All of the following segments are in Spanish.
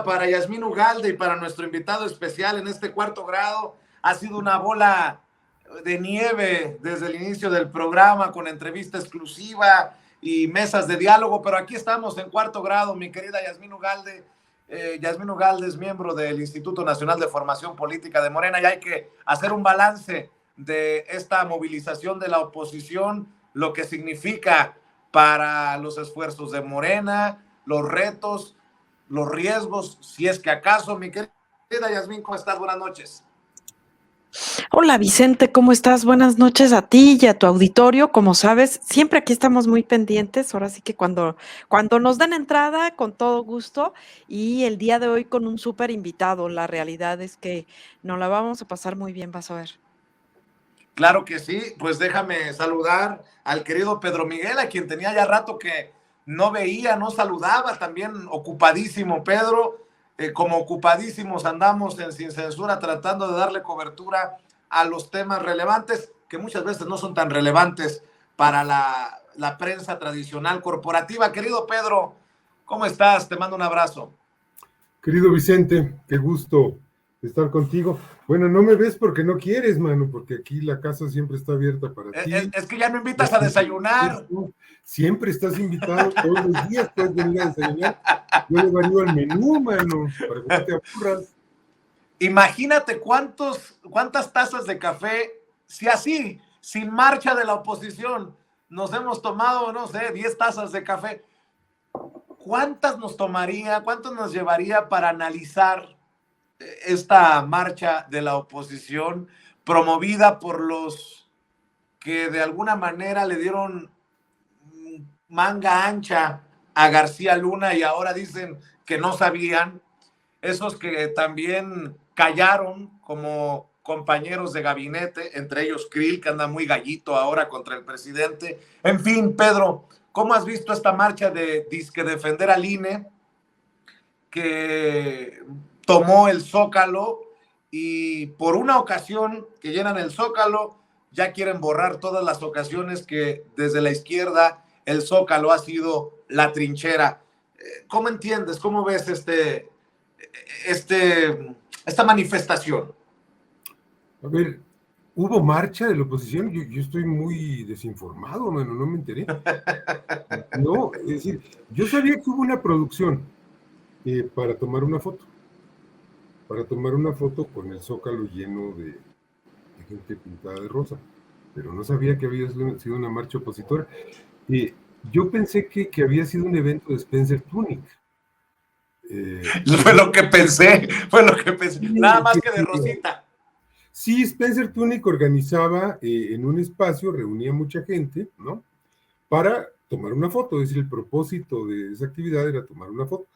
para Yasmín Ugalde y para nuestro invitado especial en este cuarto grado. Ha sido una bola de nieve desde el inicio del programa, con entrevista exclusiva y mesas de diálogo, pero aquí estamos en cuarto grado, mi querida Yasmín Ugalde. Yasmín Ugalde es miembro del Instituto Nacional de Formación Política de Morena, y hay que hacer un balance de esta movilización de la oposición, lo que significa para los esfuerzos de Morena, los retos, los riesgos, si es que acaso. Mi querida Yasmín, ¿cómo estás? Buenas noches. Hola Vicente, ¿cómo estás? Buenas noches a ti y a tu auditorio. Como sabes, siempre aquí estamos muy pendientes. Ahora sí que cuando nos dan entrada, con todo gusto. Y el día de hoy con un súper invitado. La realidad es que nos la vamos a pasar muy bien, vas a ver. Claro que sí, pues déjame saludar al querido Pedro Miguel, a quien tenía ya rato que no veía, no saludaba, también ocupadísimo Pedro, como ocupadísimos andamos en Sin Censura tratando de darle cobertura a los temas relevantes, que muchas veces no son tan relevantes para la prensa tradicional corporativa. Querido Pedro, ¿cómo estás? Te mando un abrazo. Querido Vicente, qué gusto estar contigo. Bueno, no me ves porque no quieres, mano, porque aquí la casa siempre está abierta para ti. Es que ya me invitas a desayunar. Siempre estás invitado, todos los días puedes venir a desayunar. Yo le varío el menú, mano, para que no te aburras. Imagínate cuántas tazas de café, si así, sin marcha de la oposición, nos hemos tomado, no sé, 10 tazas de café. ¿Cuántas nos tomaría, cuánto nos llevaría para analizar esta marcha de la oposición promovida por los que de alguna manera le dieron manga ancha a García Luna y ahora dicen que no sabían? Esos que también callaron como compañeros de gabinete, entre ellos Krill, que anda muy gallito ahora contra el presidente. En fin, Pedro, ¿cómo has visto esta marcha de disque defender al INE, que tomó el Zócalo, y por una ocasión que llenan el Zócalo, ya quieren borrar todas las ocasiones que desde la izquierda el Zócalo ha sido la trinchera? ¿Cómo entiendes? ¿Cómo ves esta manifestación? A ver, ¿hubo marcha de la oposición? Yo estoy muy desinformado, mano, no me enteré. No, es decir, yo sabía que hubo una producción para tomar una foto con el Zócalo lleno de gente pintada de rosa, pero no sabía que había sido una marcha opositora. Yo pensé que había sido un evento de Spencer Tunick. Fue lo que pensé, nada más que de Rosita. Sí, Spencer Tunick organizaba en un espacio, reunía mucha gente, ¿no? Para tomar una foto, es decir, el propósito de esa actividad era tomar una foto.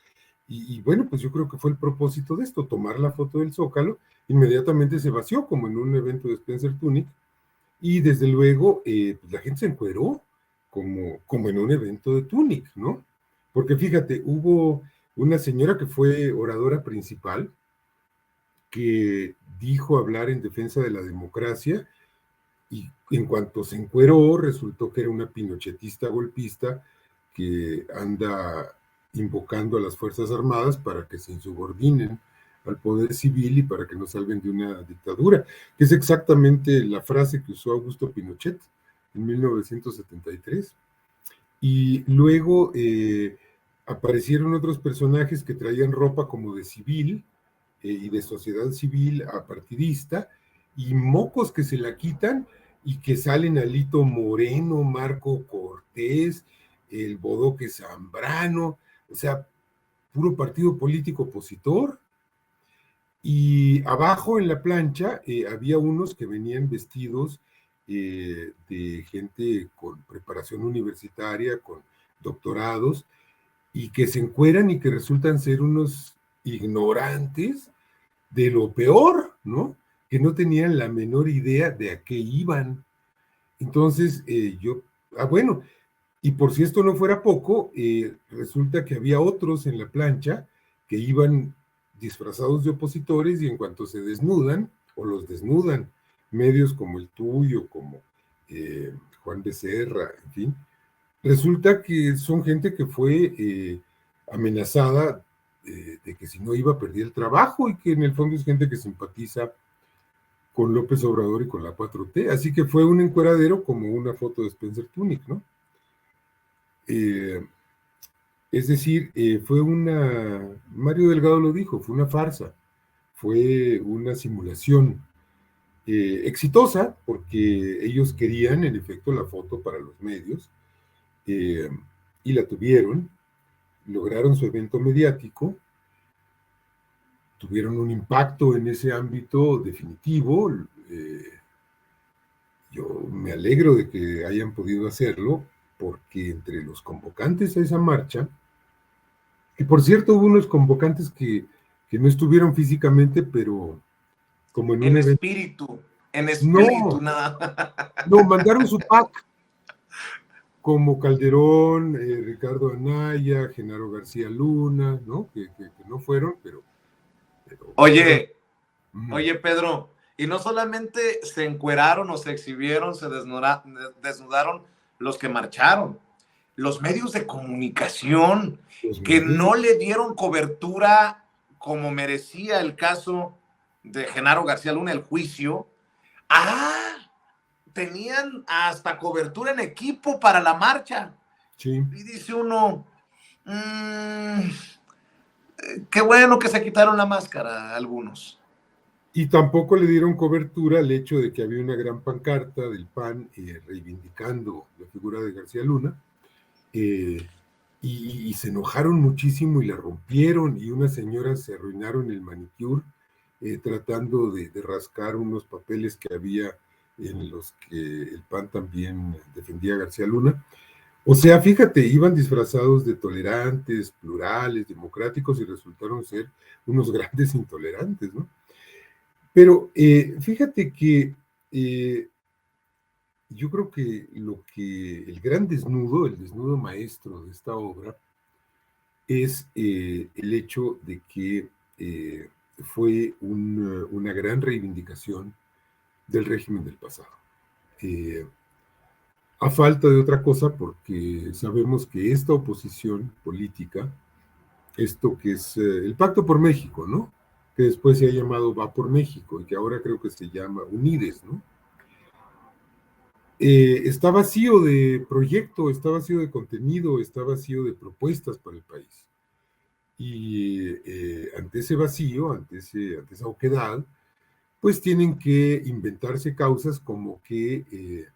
Y bueno, pues yo creo que fue el propósito de esto, tomar la foto del Zócalo. Inmediatamente se vació como en un evento de Spencer Tunick, y desde luego pues la gente se encueró como en un evento de Tunick, ¿no? Porque fíjate, hubo una señora que fue oradora principal, que dijo hablar en defensa de la democracia, y en cuanto se encueró resultó que era una pinochetista golpista que anda invocando a las Fuerzas Armadas para que se insubordinen al poder civil y para que nos salven de una dictadura, que es exactamente la frase que usó Augusto Pinochet en 1973. Y luego aparecieron otros personajes que traían ropa como de civil y de sociedad civil a partidista, y mocos que se la quitan y que salen Alito Moreno, Marco Cortés, el Bodoque Zambrano, o sea, puro partido político opositor. Y abajo en la plancha había unos que venían vestidos de gente con preparación universitaria, con doctorados, y que se encueran y que resultan ser unos ignorantes de lo peor, ¿no? Que no tenían la menor idea de a qué iban. Entonces, bueno, y por si esto no fuera poco, resulta que había otros en la plancha que iban disfrazados de opositores, y en cuanto se desnudan, o los desnudan, medios como el tuyo, como Juan Becerra, en fin, resulta que son gente que fue amenazada de que si no iba a perder el trabajo y que en el fondo es gente que simpatiza con López Obrador y con la 4T. Así que fue un encueradero como una foto de Spencer Tunick, ¿no? Es decir, Mario Delgado lo dijo, fue una farsa, fue una simulación exitosa, porque ellos querían, en efecto, la foto para los medios, y la tuvieron, lograron su evento mediático, tuvieron un impacto en ese ámbito definitivo. Yo me alegro de que hayan podido hacerlo, porque entre los convocantes a esa marcha, que por cierto hubo unos convocantes que no estuvieron físicamente, pero como en un evento. En espíritu, No, nada. no, mandaron su pack, como Calderón, Ricardo Anaya, Genaro García Luna, ¿no? Que no fueron, pero Oye, Pedro, y no solamente se encueraron o se exhibieron, se desnudaron los que marcharon, los medios de comunicación que no le dieron cobertura como merecía el caso de Genaro García Luna, el juicio. Tenían hasta cobertura en equipo para la marcha. Sí. Y dice uno, qué bueno que se quitaron la máscara algunos. Y tampoco le dieron cobertura al hecho de que había una gran pancarta del PAN reivindicando la figura de García Luna, y se enojaron muchísimo y la rompieron, y unas señoras se arruinaron el manicure tratando de rascar unos papeles que había en los que el PAN también defendía a García Luna. O sea, fíjate, iban disfrazados de tolerantes, plurales, democráticos, y resultaron ser unos grandes intolerantes, ¿no? Pero fíjate que yo creo que el gran desnudo, el desnudo maestro de esta obra, es el hecho de que fue una gran reivindicación del régimen del pasado. A falta de otra cosa, porque sabemos que esta oposición política, esto que es el Pacto por México, ¿no? Que después se ha llamado Va por México y que ahora creo que se llama Unides, ¿no? Está vacío de proyecto, está vacío de contenido, está vacío de propuestas para el país. Y ante ese vacío, ante esa oquedad, pues tienen que inventarse causas como que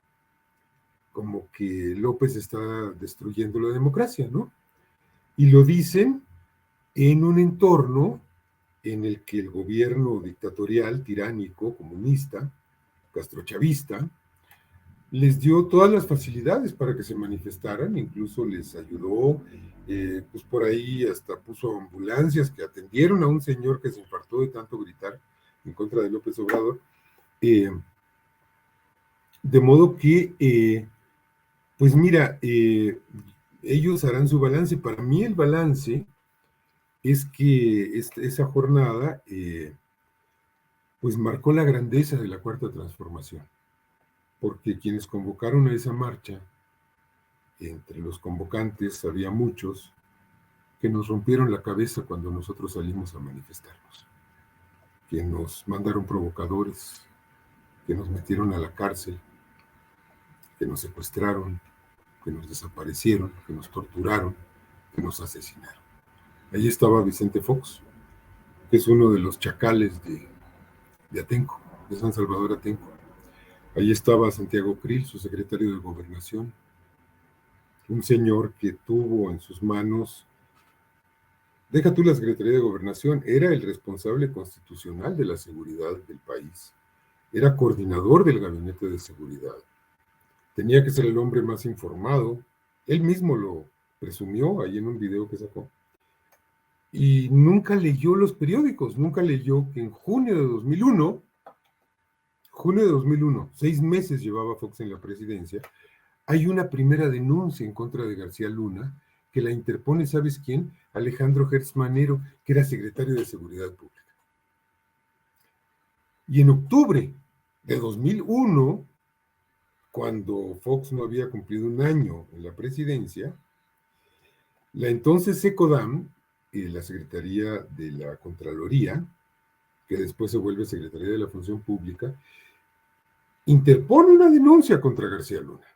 López está destruyendo la democracia, ¿no? Y lo dicen en un entorno en el que el gobierno dictatorial, tiránico, comunista, castrochavista, les dio todas las facilidades para que se manifestaran, incluso les ayudó, pues por ahí hasta puso ambulancias que atendieron a un señor que se infartó de tanto gritar en contra de López Obrador, de modo que, pues mira, ellos harán su balance. Para mí el balance es que esa jornada, pues marcó la grandeza de la Cuarta Transformación, porque quienes convocaron a esa marcha, entre los convocantes había muchos que nos rompieron la cabeza cuando nosotros salimos a manifestarnos, que nos mandaron provocadores, que nos metieron a la cárcel, que nos secuestraron, que nos desaparecieron, que nos torturaron, que nos asesinaron. Ahí estaba Vicente Fox, que es uno de los chacales de Atenco, de San Salvador Atenco. Ahí estaba Santiago Krill, su secretario de Gobernación, un señor que tuvo en sus manos, deja tú la Secretaría de Gobernación, era el responsable constitucional de la seguridad del país, era coordinador del gabinete de seguridad, tenía que ser el hombre más informado, él mismo lo presumió ahí en un video que sacó, y nunca leyó los periódicos, nunca leyó que en junio de 2001, 6 meses llevaba Fox en la presidencia, hay una primera denuncia en contra de García Luna que la interpone, ¿sabes quién? Alejandro Gertz Manero, que era secretario de Seguridad Pública. Y en octubre de 2001, cuando Fox no había cumplido un año en la presidencia, la entonces Secodam la Secretaría de la Contraloría, que después se vuelve Secretaría de la Función Pública, interpone una denuncia contra García Luna.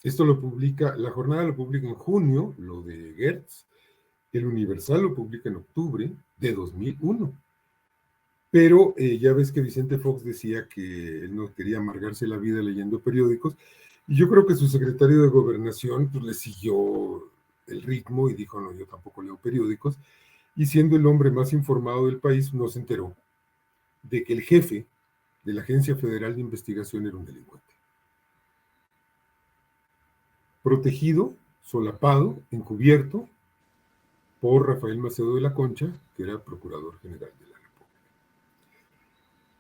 Esto lo publica, La Jornada lo publica en junio, lo de Gertz, el Universal lo publica en octubre de 2001. Pero ya ves que Vicente Fox decía que él no quería amargarse la vida leyendo periódicos, y yo creo que su secretario de Gobernación pues, le siguió el ritmo y dijo, no, yo tampoco leo periódicos, y siendo el hombre más informado del país, no se enteró de que el jefe de la Agencia Federal de Investigación era un delincuente. Protegido, solapado, encubierto por Rafael Macedo de la Concha, que era Procurador General de la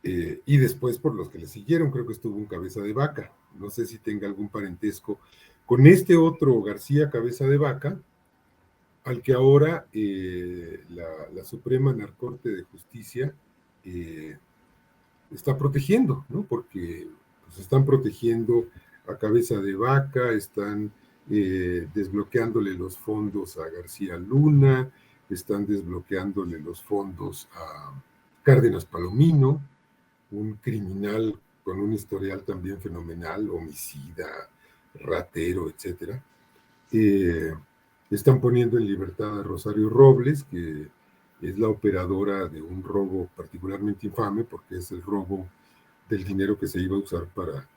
República. Y después por los que le siguieron, creo que estuvo un Cabeza de Vaca, no sé si tenga algún parentesco con este otro García Cabeza de Vaca, al que ahora la Suprema Corte de Justicia está protegiendo, ¿no? Porque pues, están protegiendo a Cabeza de Vaca, están desbloqueándole los fondos a García Luna, están desbloqueándole los fondos a Cárdenas Palomino, un criminal con un historial también fenomenal, homicida, ratero, etc. Están poniendo en libertad a Rosario Robles, que es la operadora de un robo particularmente infame, porque es el robo del dinero que se iba a usar para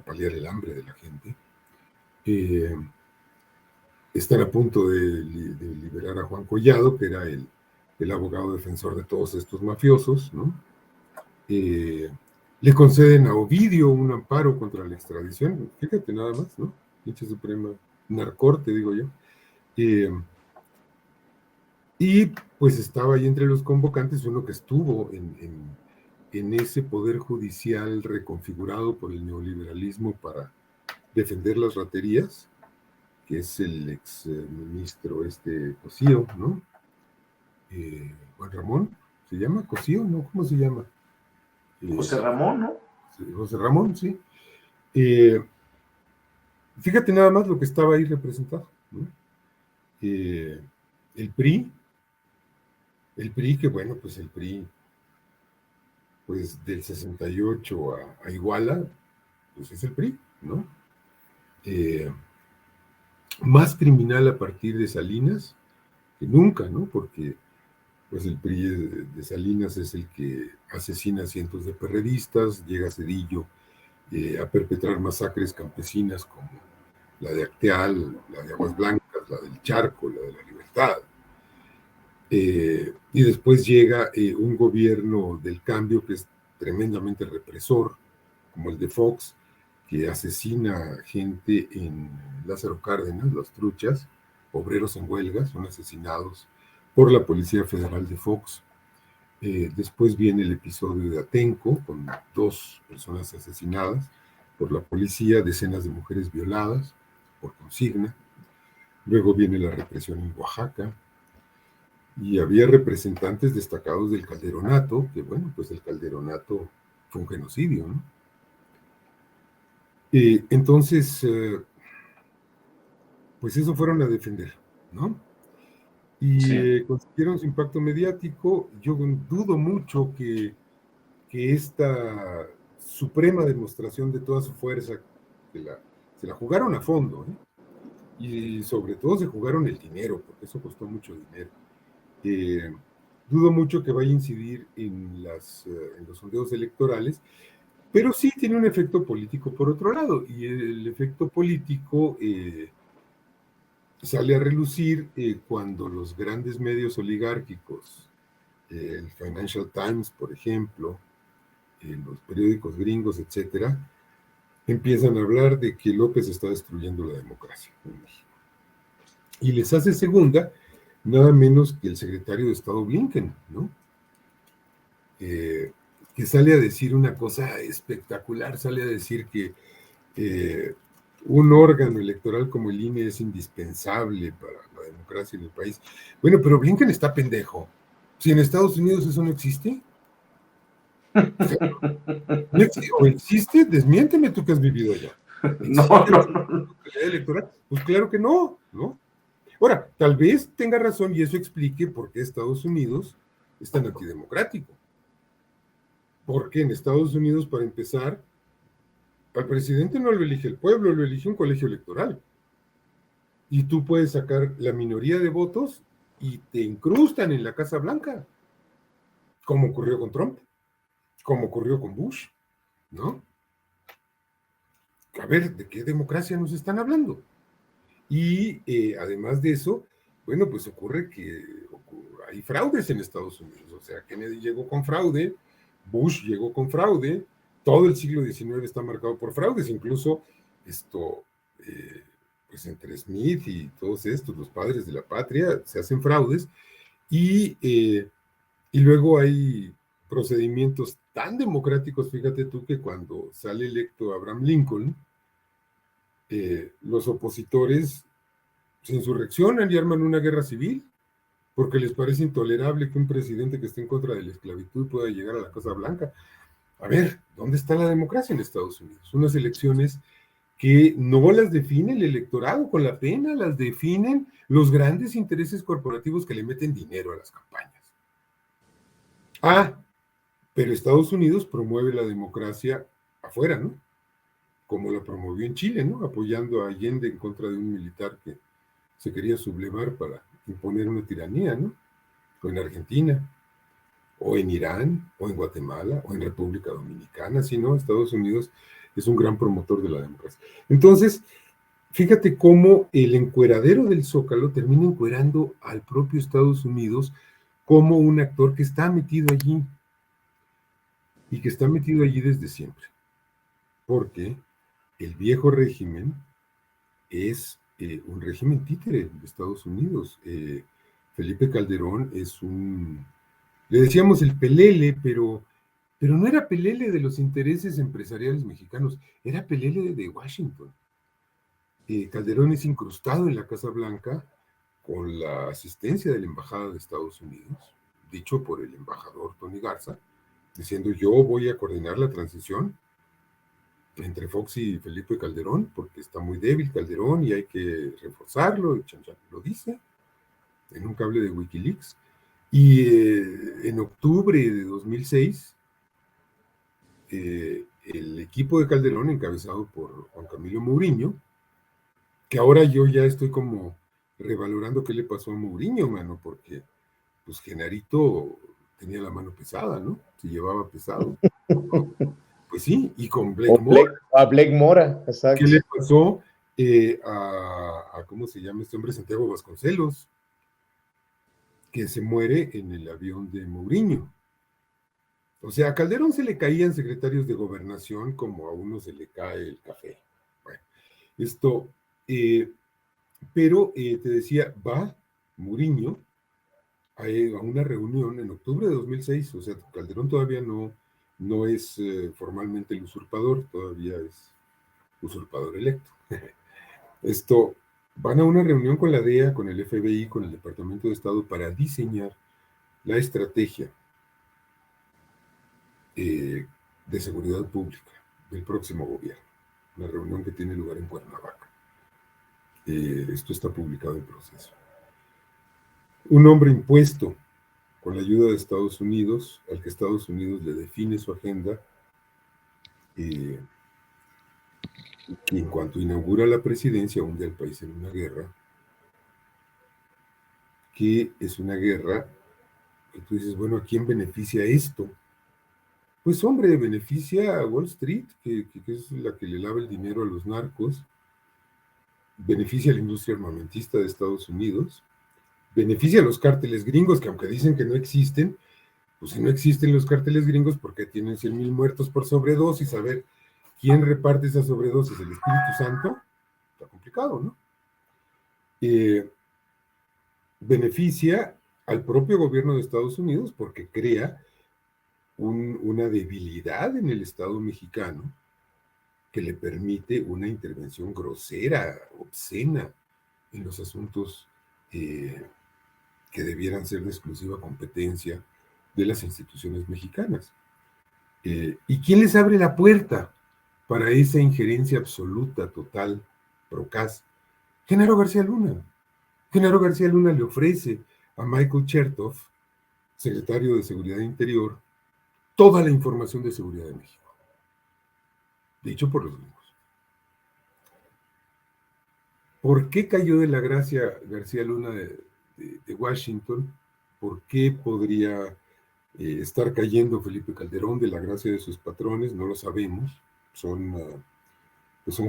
paliar el hambre de la gente. Están a punto de liberar a Juan Collado, que era el abogado defensor de todos estos mafiosos, ¿no? Le conceden a Ovidio un amparo contra la extradición, fíjate nada más, ¿no? Pinche Suprema Narcorte, digo yo. Y pues estaba ahí entre los convocantes uno que estuvo en ese poder judicial reconfigurado por el neoliberalismo para defender las raterías, que es el ex ministro Cosío, ¿no? Juan Ramón, ¿se llama Cosío? ¿No? ¿Cómo se llama? José Ramón, ¿no? José Ramón, sí. Fíjate nada más lo que estaba ahí representado, ¿no? El PRI, que bueno, pues el PRI, pues del 68 a Iguala, pues es el PRI, ¿no? Más criminal a partir de Salinas que nunca, ¿no? Porque pues el PRI de Salinas es el que asesina a cientos de perredistas, llega a Cedillo a perpetrar masacres campesinas como la de Acteal, la de Aguas Blancas, la del Charco, la de la Libertad. Y después llega un gobierno del cambio que es tremendamente represor, como el de Fox, que asesina gente en Lázaro Cárdenas, Las Truchas, obreros en huelga, son asesinados por la Policía Federal de Fox. Después viene el episodio de Atenco, con 2 personas asesinadas por la policía, decenas de mujeres violadas por consigna. Luego viene la represión en Oaxaca, y había representantes destacados del Calderonato, que bueno, pues el Calderonato fue un genocidio, ¿no? Entonces, pues eso fueron a defender, ¿no? Y sí, consiguieron su impacto mediático. Yo dudo mucho que esta suprema demostración de toda su fuerza, se la jugaron a fondo, ¿eh? Y sobre todo se jugaron el dinero, porque eso costó mucho dinero. Dudo mucho que vaya a incidir en los sondeos electorales, pero sí tiene un efecto político por otro lado, y el efecto político sale a relucir cuando los grandes medios oligárquicos, el Financial Times, por ejemplo, los periódicos gringos, etcétera, empiezan a hablar de que López está destruyendo la democracia en México. Y les hace segunda nada menos que el secretario de Estado Blinken, ¿no? Que sale a decir una cosa espectacular, sale a decir que un órgano electoral como el INE es indispensable para la democracia en el país. Bueno, pero Blinken está pendejo. Si en Estados Unidos eso no existe, o existe, desmiénteme tú que has vivido allá. No. ¿Electoral? Pues claro que no, ¿no? Ahora, tal vez tenga razón y eso explique por qué Estados Unidos es tan antidemocrático. Porque en Estados Unidos, para empezar, al presidente no lo elige el pueblo, lo elige un colegio electoral. Y tú puedes sacar la minoría de votos y te incrustan en la Casa Blanca, como ocurrió con Trump, como ocurrió con Bush, ¿no? A ver, ¿de qué democracia nos están hablando? Y además de eso, bueno, pues ocurre que hay fraudes en Estados Unidos. O sea, Kennedy llegó con fraude, Bush llegó con fraude, todo el siglo XIX está marcado por fraudes, incluso pues entre Smith y todos estos, los padres de la patria, se hacen fraudes, y luego hay procedimientos tan democráticos, fíjate tú, que cuando sale electo Abraham Lincoln, los opositores se insurreccionan y arman una guerra civil, porque les parece intolerable que un presidente que esté en contra de la esclavitud pueda llegar a la Casa Blanca. A ver, ¿dónde está la democracia en Estados Unidos? Unas elecciones que no las define el electorado con la pena, las definen los grandes intereses corporativos que le meten dinero a las campañas. Pero Estados Unidos promueve la democracia afuera, ¿no? Como la promovió en Chile, ¿no? Apoyando a Allende en contra de un militar que se quería sublevar para imponer una tiranía, ¿no? O en Argentina, o en Irán, o en Guatemala, o en República Dominicana, ¿sí, no? Estados Unidos es un gran promotor de la democracia. Entonces, fíjate cómo el encueradero del Zócalo termina encuerando al propio Estados Unidos como un actor que está metido allí, y que está metido allí desde siempre, porque el viejo régimen es un régimen títere de Estados Unidos. Felipe Calderón es le decíamos el pelele, pero no era pelele de los intereses empresariales mexicanos, era pelele de Washington. Calderón es incrustado en la Casa Blanca con la asistencia de la Embajada de Estados Unidos, dicho por el embajador Tony Garza, diciendo: yo voy a coordinar la transición entre Fox y Felipe Calderón, porque está muy débil Calderón y hay que reforzarlo, y Chan Chan lo dice en un cable de Wikileaks. Y en octubre de 2006, el equipo de Calderón, encabezado por Juan Camilo Mourinho, que ahora yo ya estoy como revalorando qué le pasó a Mourinho, mano, porque pues Genarito tenía la mano pesada, ¿no? Se llevaba pesado. Pues sí, y con Blake Mora. A Blake Mora, exacto. ¿Qué le pasó ¿cómo se llama este hombre? Santiago Vasconcelos, que se muere en el avión de Mourinho. O sea, a Calderón se le caían secretarios de gobernación como a uno se le cae el café. Bueno, pero te decía, va Mourinho a una reunión en octubre de 2006, o sea, Calderón todavía no es formalmente el usurpador, todavía es usurpador electo. Van a una reunión con la DEA, con el FBI, con el Departamento de Estado para diseñar la estrategia de seguridad pública del próximo gobierno, una reunión que tiene lugar en Cuernavaca. Esto está publicado en proceso. Un hombre impuesto con la ayuda de Estados Unidos, al que Estados Unidos le define su agenda, y en cuanto inaugura la presidencia, hunde al país en una guerra, que es una guerra que tú dices, bueno, ¿a quién beneficia esto? Pues hombre, beneficia a Wall Street, que es la que le lava el dinero a los narcos, beneficia a la industria armamentista de Estados Unidos, beneficia a los cárteles gringos, que aunque dicen que no existen, pues si no existen los cárteles gringos, ¿por qué tienen 100,000 muertos por sobredosis? A ver, ¿quién reparte esa sobredosis? ¿El Espíritu Santo? Está complicado, ¿no? Beneficia al propio gobierno de Estados Unidos porque crea una debilidad en el Estado mexicano que le permite una intervención grosera, obscena, en los asuntos que debieran ser de exclusiva competencia de las instituciones mexicanas. ¿Y quién les abre la puerta para esa injerencia absoluta, total, procaz? Genaro García Luna. Genaro García Luna le ofrece a Michael Chertoff, secretario de Seguridad Interior, toda la información de seguridad de México, dicho por los gringos. ¿Por qué cayó de la gracia García Luna de Washington? ¿Por qué podría estar cayendo Felipe Calderón de la gracia de sus patrones? No lo sabemos. Son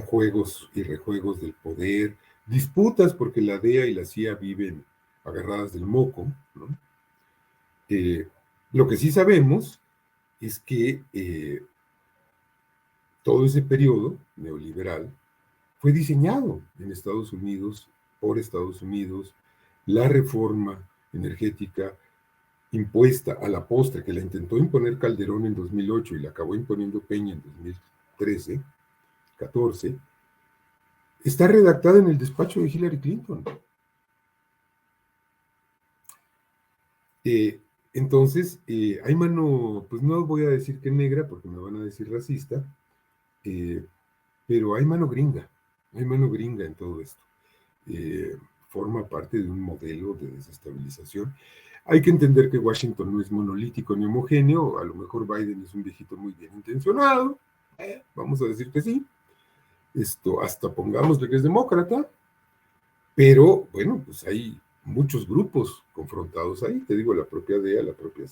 juegos y rejuegos del poder, disputas porque la DEA y la CIA viven agarradas del moco, ¿no? Lo que sí sabemos es que todo ese periodo neoliberal fue diseñado en Estados Unidos, por Estados Unidos, la reforma energética impuesta a la postre, que la intentó imponer Calderón en 2008 y la acabó imponiendo Peña en 2013, 14, está redactada en el despacho de Hillary Clinton. Entonces, hay mano, pues no voy a decir que negra, porque me van a decir racista, pero hay mano gringa en todo esto. Forma parte de un modelo de desestabilización. Hay que entender que Washington no es monolítico ni homogéneo, a lo mejor Biden es un viejito muy bien intencionado, vamos a decir que sí, hasta pongámosle que es demócrata, pero bueno, pues hay muchos grupos confrontados ahí, te digo, la propia DEA, la propia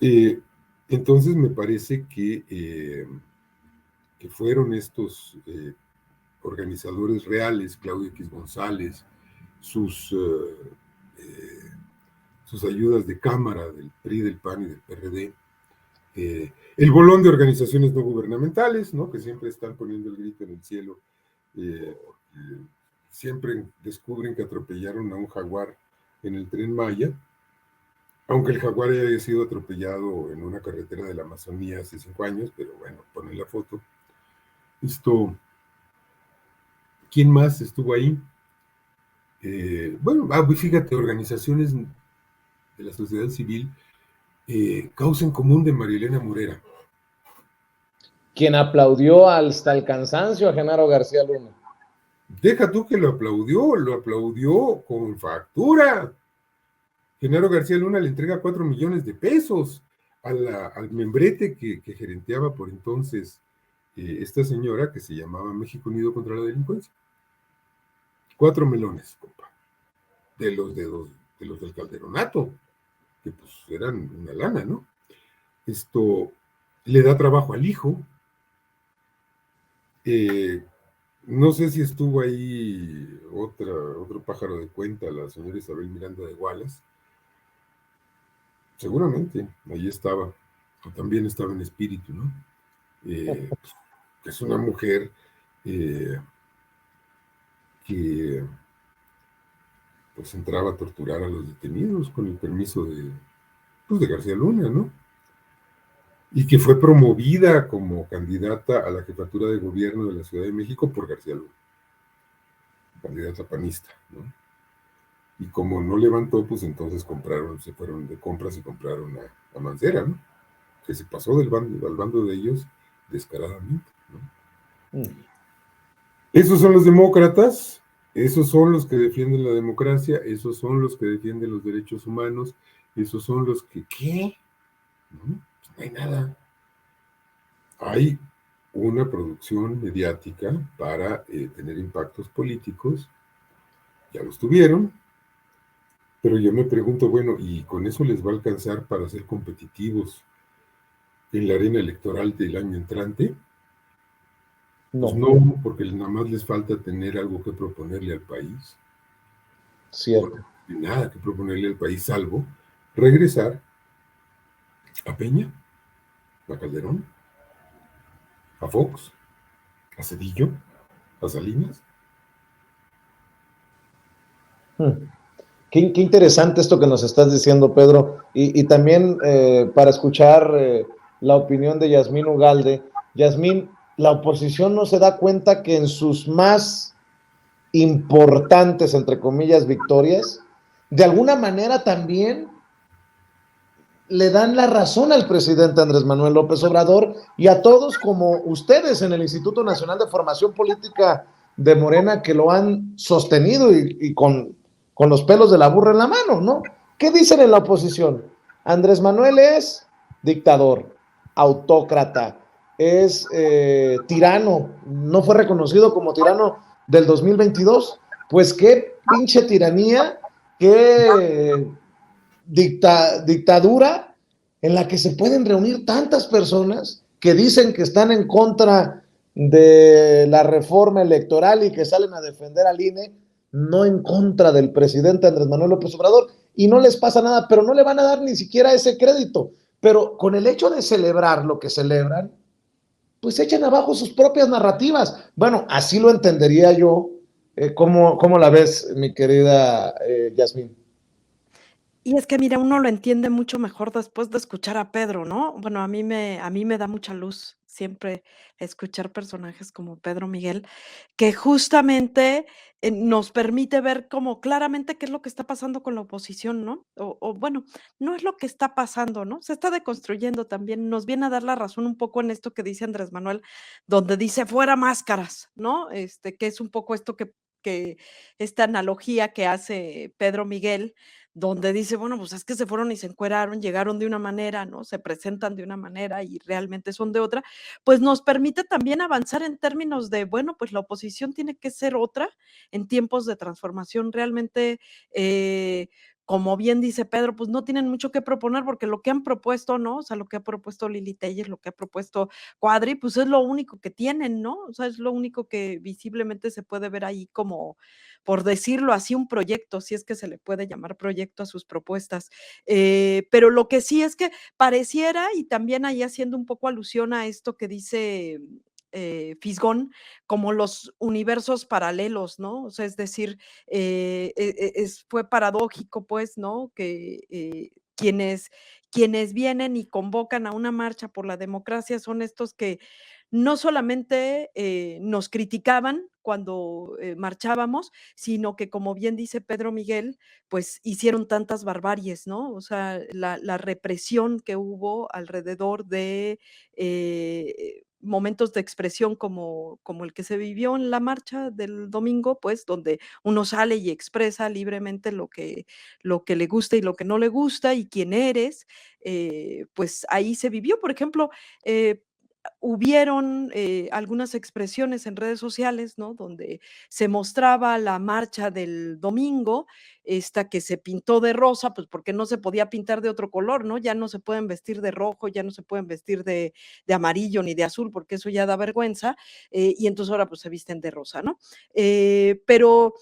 CIA. Entonces me parece que fueron estos organizadores reales, Claudio X González, sus ayudas de cámara del PRI, del PAN y del PRD, el bolón de organizaciones no gubernamentales, ¿no? Que siempre están poniendo el grito en el cielo, siempre descubren que atropellaron a un jaguar en el Tren Maya, aunque el jaguar haya sido atropellado en una carretera de la Amazonía hace 5 años, pero bueno, ponen la foto. ¿Quién más estuvo ahí? Bueno, fíjate, organizaciones de la sociedad civil, Causa en Común de Marilena Morera. Quien aplaudió hasta el cansancio a Genaro García Luna. Deja tú que lo aplaudió con factura. Genaro García Luna le entrega 4 millones de pesos al membrete que gerenteaba por entonces esta señora que se llamaba México Unido contra la Delincuencia. 4 melones, compa, de los del Calderonato, que pues eran una lana, ¿no? Le da trabajo al hijo. No sé si estuvo ahí otro pájaro de cuenta, la señora Isabel Miranda de Wallace. Seguramente, ahí estaba, o también estaba en espíritu, ¿no? Que es una mujer que pues entraba a torturar a los detenidos con el permiso de García Luna, ¿no? Y que fue promovida como candidata a la jefatura de gobierno de la Ciudad de México por García Luna, candidata panista, ¿no? Y como no levantó, pues entonces se fueron de compras y compraron a Mancera, ¿no? Que se pasó al bando de ellos descaradamente, ¿no? Esos son los demócratas, esos son los que defienden la democracia, esos son los que defienden los derechos humanos, esos son los que, ¿qué? ¿No? Pues no hay nada. Hay una producción mediática para tener impactos políticos, ya los tuvieron, pero yo me pregunto, bueno, ¿y con eso les va a alcanzar para ser competitivos en la arena electoral del año entrante? Pues no, porque nada más les falta tener algo que proponerle al país. Cierto. No hay nada que proponerle al país, salvo regresar a Peña, a Calderón, a Fox, a Cedillo, a Salinas. Qué interesante esto que nos estás diciendo, Pedro, y también para escuchar la opinión de Yasmín Ugalde. Yasmín, la oposición no se da cuenta que en sus más importantes, entre comillas, victorias, de alguna manera también le dan la razón al presidente Andrés Manuel López Obrador y a todos como ustedes en el Instituto Nacional de Formación Política de Morena que lo han sostenido y con los pelos de la burra en la mano, ¿no? ¿Qué dicen en la oposición? Andrés Manuel es dictador, autócrata, es tirano, no fue reconocido como tirano del 2022. Pues qué pinche tiranía, qué dictadura en la que se pueden reunir tantas personas que dicen que están en contra de la reforma electoral y que salen a defender al INE, no en contra del presidente Andrés Manuel López Obrador, y no les pasa nada, pero no le van a dar ni siquiera ese crédito. Pero con el hecho de celebrar lo que celebran, pues echan abajo sus propias narrativas. Bueno, así lo entendería yo. ¿Cómo la ves, mi querida Yasmín? Y es que, mira, uno lo entiende mucho mejor después de escuchar a Pedro, ¿no? Bueno, a mí me da mucha luz siempre escuchar personajes como Pedro Miguel, que justamente nos permite ver como claramente qué es lo que está pasando con la oposición, ¿no? O bueno, no es lo que está pasando, ¿no? Se está deconstruyendo también, nos viene a dar la razón un poco en esto que dice Andrés Manuel, donde dice fuera máscaras, ¿no? Que es un poco esto que esta analogía que hace Pedro Miguel, donde dice, bueno, pues es que se fueron y se encueraron, llegaron de una manera, ¿no? Se presentan de una manera y realmente son de otra, pues nos permite también avanzar en términos de, bueno, pues la oposición tiene que ser otra en tiempos de transformación. Realmente, como bien dice Pedro, pues no tienen mucho que proponer porque lo que han propuesto, ¿no? O sea, lo que ha propuesto Lili Telles, lo que ha propuesto Cuadri, pues es lo único que tienen, ¿no? O sea, es lo único que visiblemente se puede ver ahí como, por decirlo así, un proyecto, si es que se le puede llamar proyecto a sus propuestas. Pero lo que sí es que pareciera, y también ahí haciendo un poco alusión a esto que dice Fisgón, como los universos paralelos, ¿no? O sea, es decir, fue paradójico, pues, ¿no? Que quienes vienen y convocan a una marcha por la democracia son estos que no solamente nos criticaban cuando marchábamos, sino que, como bien dice Pedro Miguel, pues hicieron tantas barbaries, ¿no? O sea, la represión que hubo alrededor de momentos de expresión como el que se vivió en la marcha del domingo, pues donde uno sale y expresa libremente lo que le gusta y lo que no le gusta y quién eres, pues ahí se vivió. Por ejemplo, hubieron algunas expresiones en redes sociales, ¿no? Donde se mostraba la marcha del domingo, esta que se pintó de rosa, pues porque no se podía pintar de otro color, ¿no? Ya no se pueden vestir de rojo, ya no se pueden vestir de amarillo ni de azul, porque eso ya da vergüenza, y entonces ahora pues se visten de rosa, ¿no? Pero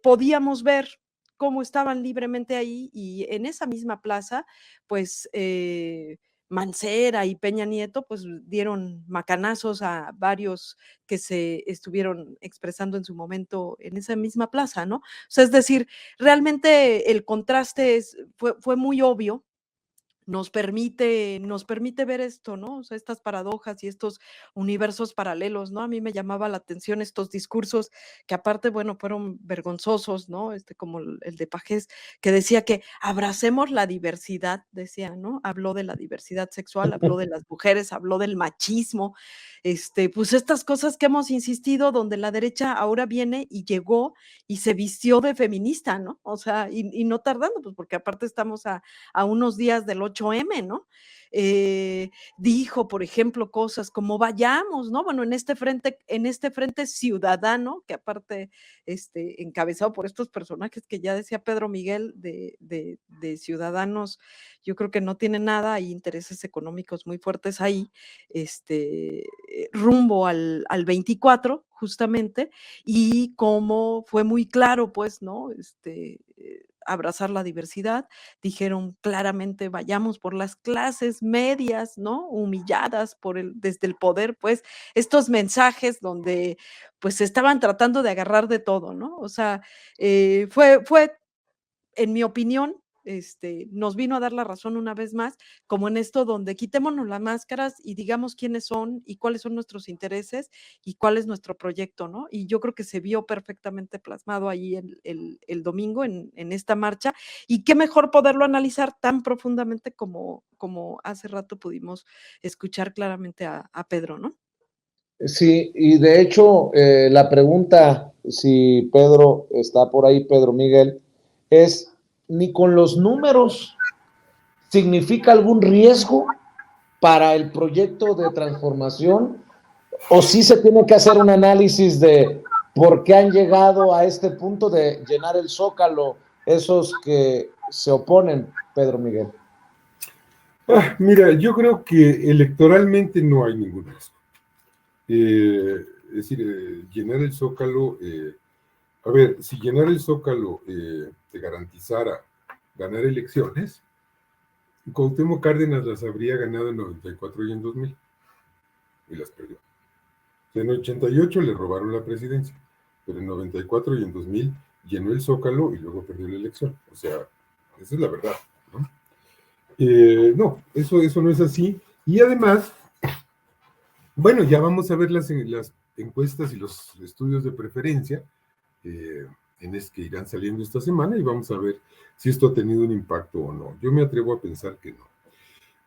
podíamos ver cómo estaban libremente ahí y en esa misma plaza, pues Mancera y Peña Nieto, pues dieron macanazos a varios que se estuvieron expresando en su momento en esa misma plaza, ¿no? O sea, es decir, realmente el contraste fue muy obvio, nos permite ver esto, ¿no? O sea, estas paradojas y estos universos paralelos, ¿no? A mí me llamaba la atención estos discursos que aparte, bueno, fueron vergonzosos, ¿no? Como el de Pajés, que decía que abracemos la diversidad, decía, ¿no? Habló de la diversidad sexual, habló de las mujeres, habló del machismo, pues estas cosas que hemos insistido, donde la derecha ahora viene y llegó y se vistió de feminista, ¿no? O sea, y no tardando, pues porque aparte estamos a unos días del 8M, ¿no? Dijo, por ejemplo, cosas como vayamos, ¿no? Bueno, en este frente ciudadano, que aparte, encabezado por estos personajes que ya decía Pedro Miguel de ciudadanos, yo creo que no tiene nada, hay intereses económicos muy fuertes ahí, rumbo al 24, justamente, y como fue muy claro, pues, ¿no? Abrazar la diversidad, dijeron claramente, vayamos por las clases medias, ¿no? Humilladas desde el poder, pues, estos mensajes donde, pues, estaban tratando de agarrar de todo, ¿no? O sea, fue, en mi opinión, nos vino a dar la razón una vez más, como en esto donde quitémonos las máscaras y digamos quiénes son y cuáles son nuestros intereses y cuál es nuestro proyecto, ¿no? Y yo creo que se vio perfectamente plasmado ahí el domingo en esta marcha y qué mejor poderlo analizar tan profundamente como hace rato pudimos escuchar claramente a Pedro, ¿no? Sí, y de hecho, la pregunta, si Pedro está por ahí, Pedro Miguel, es, ¿ni con los números significa algún riesgo para el proyecto de transformación? ¿O sí se tiene que hacer un análisis de por qué han llegado a este punto de llenar el Zócalo esos que se oponen, Pedro Miguel? Mira, yo creo que electoralmente no hay ningún riesgo. Es decir, llenar el Zócalo, a ver, si llenar el Zócalo te garantizara ganar elecciones, Cuauhtémoc Cárdenas las habría ganado en 94 y en 2000, y las perdió. En 88 le robaron la presidencia, pero en 94 y en 2000 llenó el Zócalo y luego perdió la elección. O sea, esa es la verdad, ¿no? No, eso no es así. Y además, bueno, ya vamos a ver las encuestas y los estudios de preferencia que irán saliendo esta semana y vamos a ver si esto ha tenido un impacto o no. Yo me atrevo a pensar que no.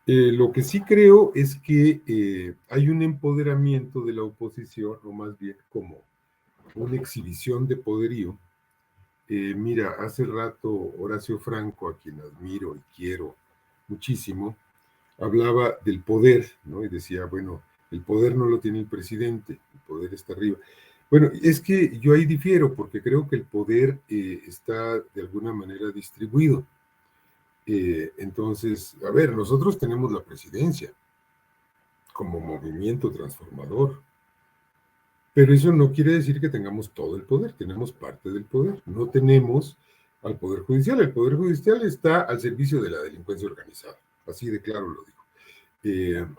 Lo que sí creo es que hay un empoderamiento de la oposición, o más bien como una exhibición de poderío. Mira, hace rato Horacio Franco, a quien admiro y quiero muchísimo, hablaba del poder, ¿no? Y decía, bueno, el poder no lo tiene el presidente, el poder está arriba. Bueno, es que yo ahí difiero, porque creo que el poder está de alguna manera distribuido. Entonces, a ver, nosotros tenemos la presidencia como movimiento transformador, pero eso no quiere decir que tengamos todo el poder, tenemos parte del poder, no tenemos al Poder Judicial. El Poder Judicial está al servicio de la delincuencia organizada, así de claro lo digo.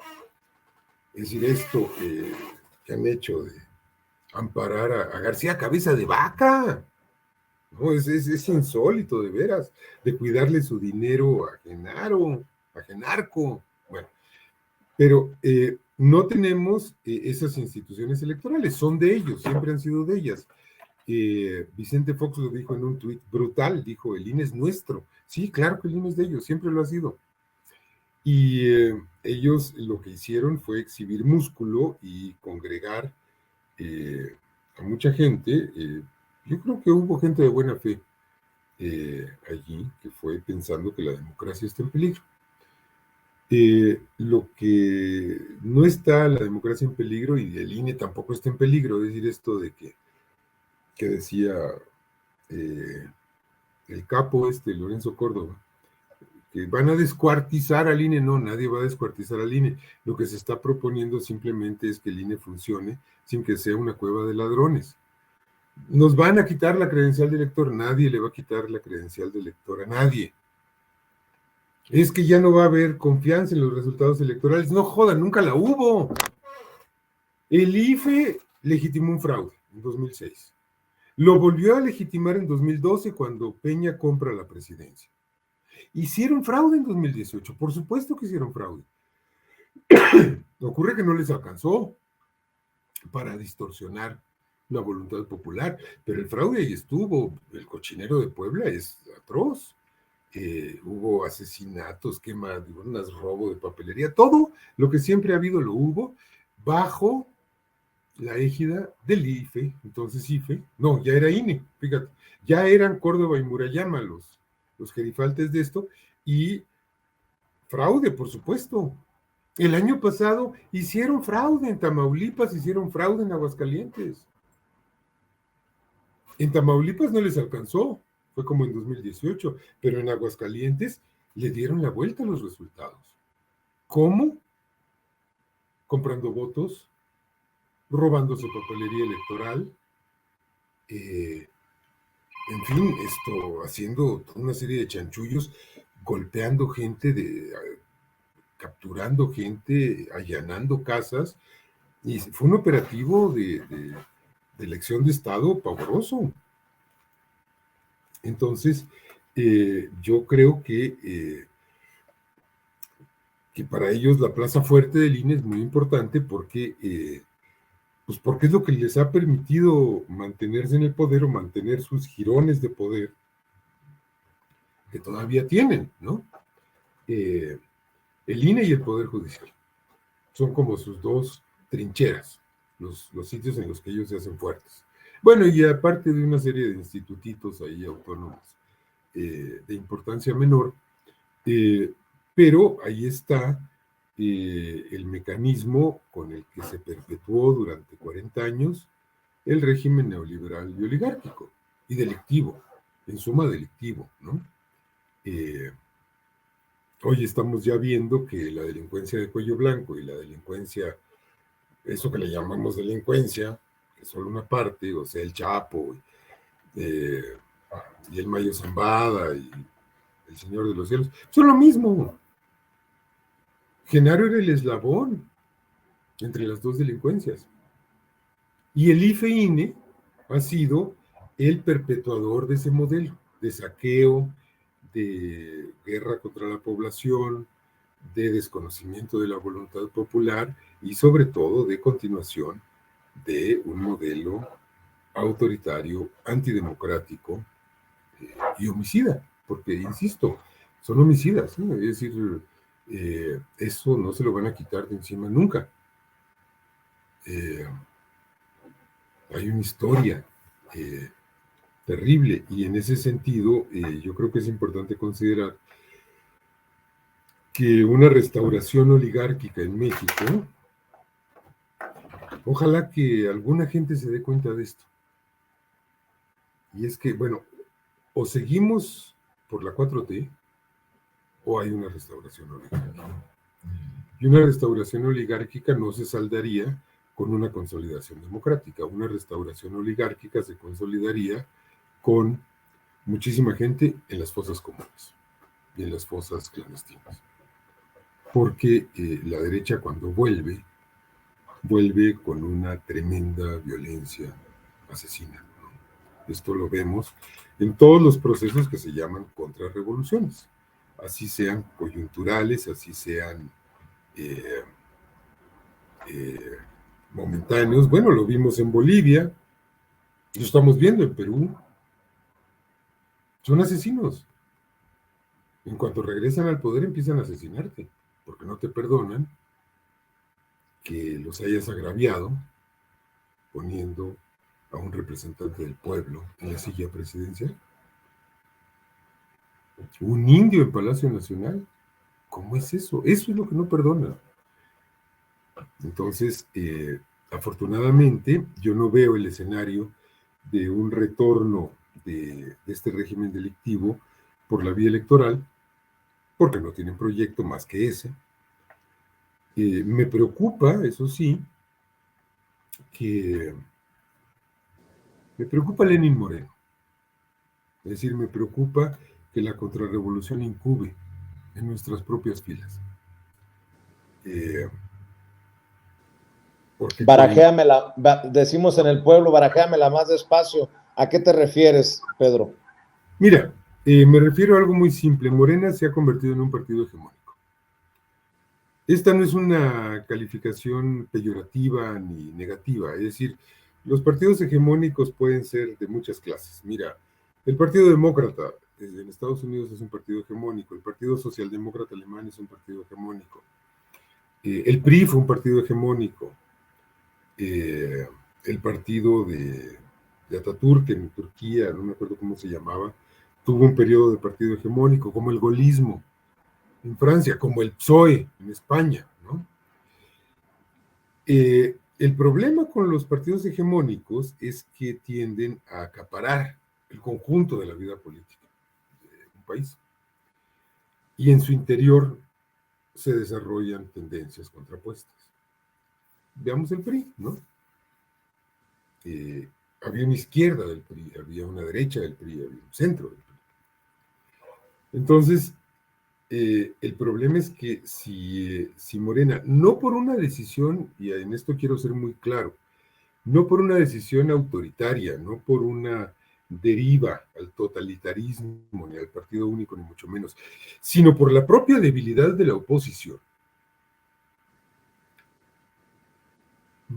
Es decir, esto que han hecho de amparar a García Cabeza de Vaca, no, es insólito, de veras, de cuidarle su dinero a Genaro, a Genarco. Bueno, pero no tenemos esas instituciones electorales, son de ellos, siempre han sido de ellas. Vicente Fox lo dijo en un tuit brutal, dijo, el INE es nuestro. Sí, claro que el INE es de ellos, siempre lo ha sido. Y ellos lo que hicieron fue exhibir músculo y congregar a mucha gente. Yo creo que hubo gente de buena fe allí que fue pensando que la democracia está en peligro. Lo que no está la democracia en peligro, y el INE tampoco está en peligro, es decir, esto de que decía el capo Lorenzo Córdoba, que van a descuartizar al INE. No, nadie va a descuartizar al INE. Lo que se está proponiendo simplemente es que el INE funcione sin que sea una cueva de ladrones. Nos van a quitar la credencial de elector, nadie le va a quitar la credencial de elector a nadie. Es que ya no va a haber confianza en los resultados electorales. No jodan, nunca la hubo. El IFE legitimó un fraude en 2006. Lo volvió a legitimar en 2012 cuando Peña compra la presidencia. Hicieron fraude en 2018, por supuesto que hicieron fraude. Ocurre que no les alcanzó para distorsionar la voluntad popular, pero el fraude ahí estuvo. El cochinero de Puebla es atroz. Hubo asesinatos, quemas, robo de papelería, todo lo que siempre ha habido lo hubo bajo la égida del IFE. Entonces IFE, no, ya era INE, fíjate, ya eran Córdoba y Murayama los gerifaltes de esto, y fraude, por supuesto. El año pasado hicieron fraude en Tamaulipas, hicieron fraude en Aguascalientes. En Tamaulipas no les alcanzó, fue como en 2018, pero en Aguascalientes le dieron la vuelta a los resultados. ¿Cómo? Comprando votos, robándose papelería electoral, en fin, haciendo una serie de chanchullos, golpeando gente, capturando gente, allanando casas, y fue un operativo de elección de Estado pavoroso. Entonces, yo creo que para ellos la plaza fuerte del INE es muy importante porque es lo que les ha permitido mantenerse en el poder o mantener sus jirones de poder que todavía tienen, ¿no? El INE y el Poder Judicial son como sus dos trincheras, los sitios en los que ellos se hacen fuertes. Bueno, y aparte de una serie de institutitos ahí autónomos de importancia menor, pero ahí está el mecanismo con el que se perpetuó durante 40 años el régimen neoliberal y oligárquico, y delictivo, en suma delictivo, ¿no? Hoy estamos ya viendo que la delincuencia de cuello blanco y la delincuencia, eso que le llamamos delincuencia, que es solo una parte, o sea, el Chapo, y el Mayo Zambada, y el Señor de los Cielos, son lo mismo. Genaro era el eslabón entre las dos delincuencias. Y el IFE-INE ha sido el perpetuador de ese modelo, de saqueo, de guerra contra la población, de desconocimiento de la voluntad popular y sobre todo de continuación de un modelo autoritario, antidemocrático y homicida, porque, insisto, son homicidas, ¿no? Es decir, eso no se lo van a quitar de encima nunca. Hay una historia terrible y en ese sentido yo creo que es importante considerar que una restauración oligárquica en México, ojalá que alguna gente se dé cuenta de esto. Y es que, bueno, o seguimos por la 4T o hay una restauración oligárquica. Y una restauración oligárquica no se saldaría con una consolidación democrática. Una restauración oligárquica se consolidaría con muchísima gente en las fosas comunes y en las fosas clandestinas. Porque la derecha cuando vuelve con una tremenda violencia asesina, ¿no? Esto lo vemos en todos los procesos que se llaman contrarrevoluciones, así sean coyunturales, así sean momentáneos. Bueno, lo vimos en Bolivia, lo estamos viendo en Perú. Son asesinos. En cuanto regresan al poder empiezan a asesinarte, porque no te perdonan que los hayas agraviado poniendo a un representante del pueblo en la silla presidencial. Un indio en Palacio Nacional. ¿Cómo es eso? Eso es lo que no perdonan. Entonces, afortunadamente, yo no veo el escenario de un retorno de este régimen delictivo por la vía electoral, porque no tienen proyecto más que ese. Me preocupa, eso sí, me preocupa Lenín Moreno. Es decir, me preocupa que la contrarrevolución incube en nuestras propias filas. Barajéamela, decimos en el pueblo, barajéamela más despacio. ¿A qué te refieres, Pedro? Mira, me refiero a algo muy simple. Morena se ha convertido en un partido hegemónico. Esta no es una calificación peyorativa ni negativa, es decir, los partidos hegemónicos pueden ser de muchas clases. Mira, el Partido Demócrata en Estados Unidos es un partido hegemónico, el Partido Socialdemócrata Alemán es un partido hegemónico, el PRI fue un partido hegemónico, el partido de Atatürk en Turquía, no me acuerdo cómo se llamaba, tuvo un periodo de partido hegemónico, como el golismo en Francia, como el PSOE en España, ¿no? El problema con los partidos hegemónicos es que tienden a acaparar el conjunto de la vida política de un país. Y en su interior se desarrollan tendencias contrapuestas. Veamos el PRI, ¿no? Había una izquierda del PRI, había una derecha del PRI, había un centro del PRI. Entonces, el problema es que si Morena, no por una decisión, y en esto quiero ser muy claro, no por una decisión autoritaria, no por una deriva al totalitarismo, ni al partido único, ni mucho menos, sino por la propia debilidad de la oposición,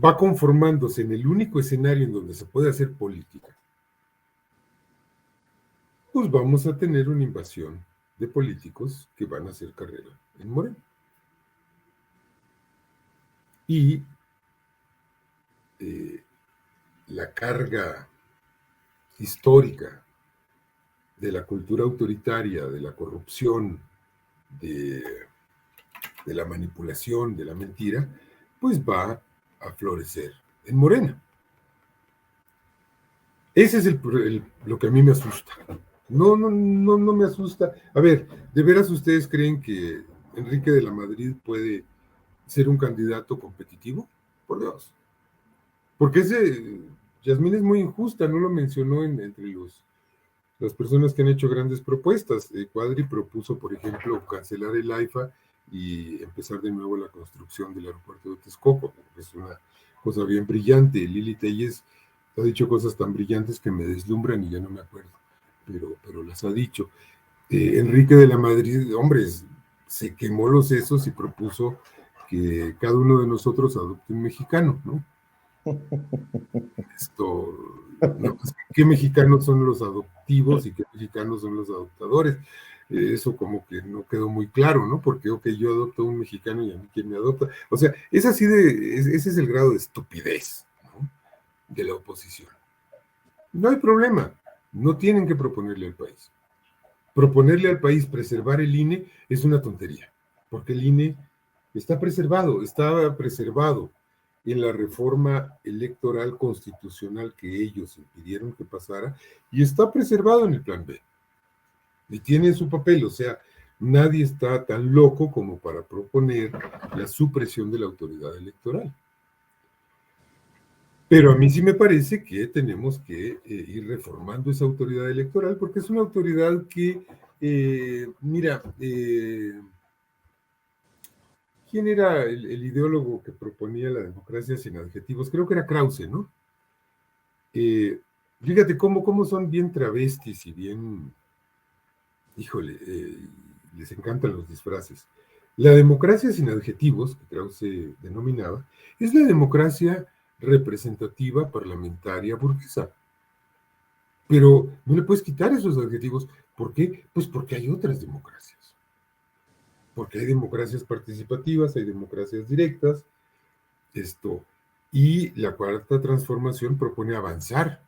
va conformándose en el único escenario en donde se puede hacer política, pues vamos a tener una invasión de políticos que van a hacer carrera en Morena. Y la carga histórica de la cultura autoritaria, de la corrupción, de la manipulación, de la mentira, pues va a florecer en Morena. Ese es lo que a mí me asusta. No me asusta. A ver, ¿de veras ustedes creen que Enrique de la Madrid puede ser un candidato competitivo? Por Dios. Porque Yasmín es muy injusta, no lo mencionó entre las personas que han hecho grandes propuestas. Cuadri propuso, por ejemplo, cancelar el AIFA y empezar de nuevo la construcción del aeropuerto de Texcoco, que es una cosa bien brillante. Lili Telles ha dicho cosas tan brillantes que me deslumbran y ya no me acuerdo, pero las ha dicho. Enrique de la Madrid, hombre, se quemó los sesos y propuso que cada uno de nosotros adopte un mexicano, ¿no? No, ¿qué mexicanos son los adoptivos y qué mexicanos son los adoptadores? Eso como que no quedó muy claro, ¿no? Porque, yo adopto a un mexicano y a mí quién me adopta. O sea, ese es el grado de estupidez, ¿no?, de la oposición. No hay problema, no tienen que proponerle al país. Proponerle al país preservar el INE es una tontería, porque el INE estaba preservado en la reforma electoral constitucional que ellos impidieron que pasara, y está preservado en el plan B. Y tiene su papel, o sea, nadie está tan loco como para proponer la supresión de la autoridad electoral. Pero a mí sí me parece que tenemos que ir reformando esa autoridad electoral, porque es una autoridad que, ¿quién era el ideólogo que proponía la democracia sin adjetivos? Creo que era Krause, ¿no? Fíjate cómo son bien travestis y bien, híjole, les encantan los disfraces. La democracia sin adjetivos, que Krause denominaba, es la democracia representativa parlamentaria burguesa. Pero no le puedes quitar esos adjetivos. ¿Por qué? Pues porque hay otras democracias. Porque hay democracias participativas, hay democracias directas, y la cuarta transformación propone avanzar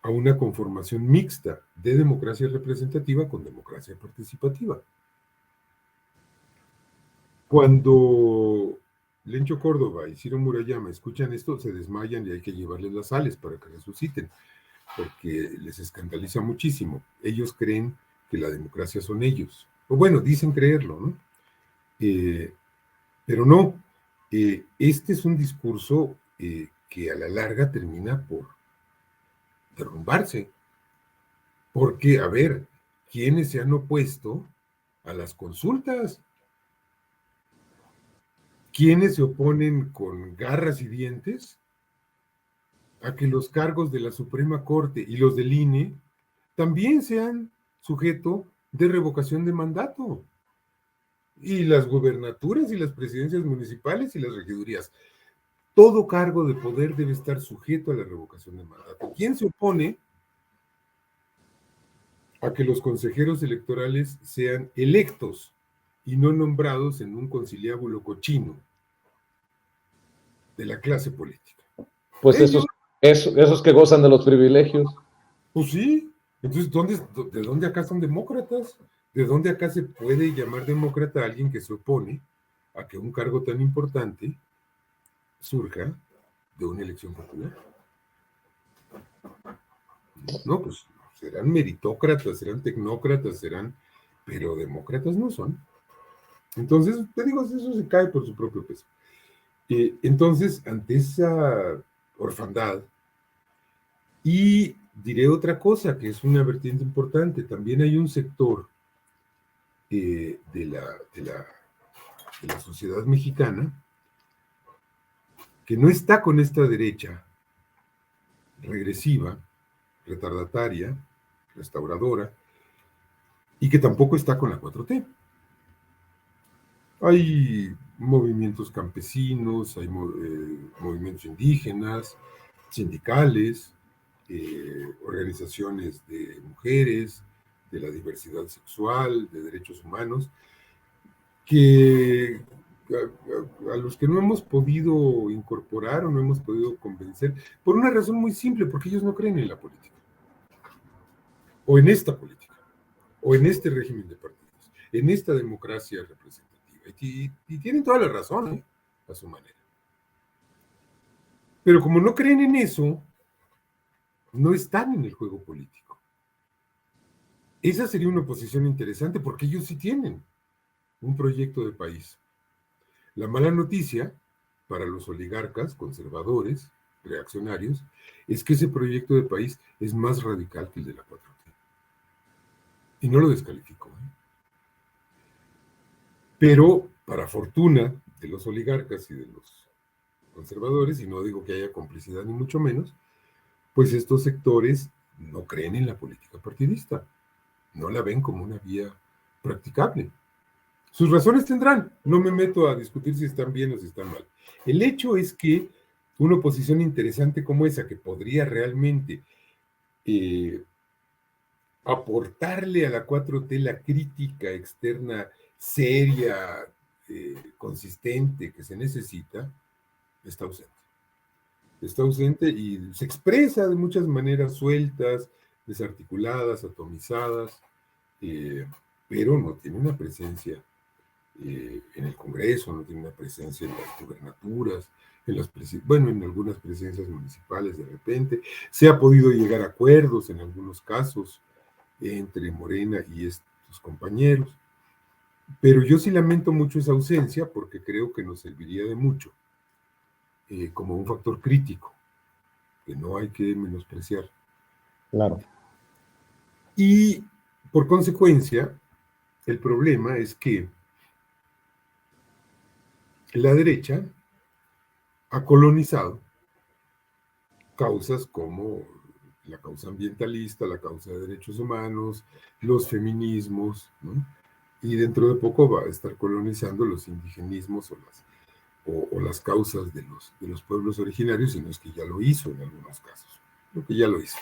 a una conformación mixta de democracia representativa con democracia participativa. Cuando Lencho Córdoba y Ciro Murayama escuchan esto, se desmayan y hay que llevarles las sales para que resuciten, porque les escandaliza muchísimo. Ellos creen que la democracia son ellos. O bueno, dicen creerlo, ¿no? Pero no. Este es un discurso que a la larga termina por derrumbarse. Porque, a ver, ¿quiénes se han opuesto a las consultas? ¿Quiénes se oponen con garras y dientes a que los cargos de la Suprema Corte y los del INE también sean sujeto de revocación de mandato? Y las gubernaturas y las presidencias municipales y las regidurías. Todo cargo de poder debe estar sujeto a la revocación de mandato. ¿Quién se opone a que los consejeros electorales sean electos y no nombrados en un conciliábulo cochino de la clase política? Pues esos que gozan de los privilegios. Pues sí. Entonces, ¿de dónde acá son demócratas? ¿De dónde acá se puede llamar demócrata a alguien que se opone a que un cargo tan importante surja de una elección popular? No, pues serán meritócratas, serán tecnócratas, pero demócratas no son. Entonces, te digo, eso se cae por su propio peso. Entonces, ante esa orfandad, y diré otra cosa, que es una vertiente importante, también hay un sector de la sociedad mexicana que no está con esta derecha regresiva, retardataria, restauradora, y que tampoco está con la 4T. Hay movimientos campesinos, hay movimientos indígenas, sindicales, organizaciones de mujeres, de la diversidad sexual, de derechos humanos, que a los que no hemos podido incorporar o no hemos podido convencer, por una razón muy simple, porque ellos no creen en la política, o en esta política, o en este régimen de partidos, en esta democracia representativa. Y tienen toda la razón, ¿eh? A su manera. Pero como no creen en eso, no están en el juego político. Esa sería una posición interesante porque ellos sí tienen un proyecto de país. La mala noticia para los oligarcas, conservadores, reaccionarios, es que ese proyecto de país es más radical que el de la 4T. Y no lo descalifico. Pero, para fortuna de los oligarcas y de los conservadores, y no digo que haya complicidad ni mucho menos, pues estos sectores no creen en la política partidista, no la ven como una vía practicable. Sus razones tendrán, no me meto a discutir si están bien o si están mal. El hecho es que una oposición interesante como esa, que podría realmente aportarle a la 4T la crítica externa seria, consistente que se necesita, está ausente. Está ausente y se expresa de muchas maneras sueltas, desarticuladas, atomizadas, pero no tiene una presencia en el Congreso, no tiene una presencia en las gubernaturas, en algunas presidencias municipales de repente. Se ha podido llegar a acuerdos en algunos casos entre Morena y estos compañeros, pero yo sí lamento mucho esa ausencia porque creo que nos serviría de mucho como un factor crítico que no hay que menospreciar. Claro. Y por consecuencia, el problema es que la derecha ha colonizado causas como la causa ambientalista, la causa de derechos humanos, los feminismos, ¿no? Y dentro de poco va a estar colonizando los indigenismos o las causas de los pueblos originarios, sino es que ya lo hizo en algunos casos. Creo que ya lo hizo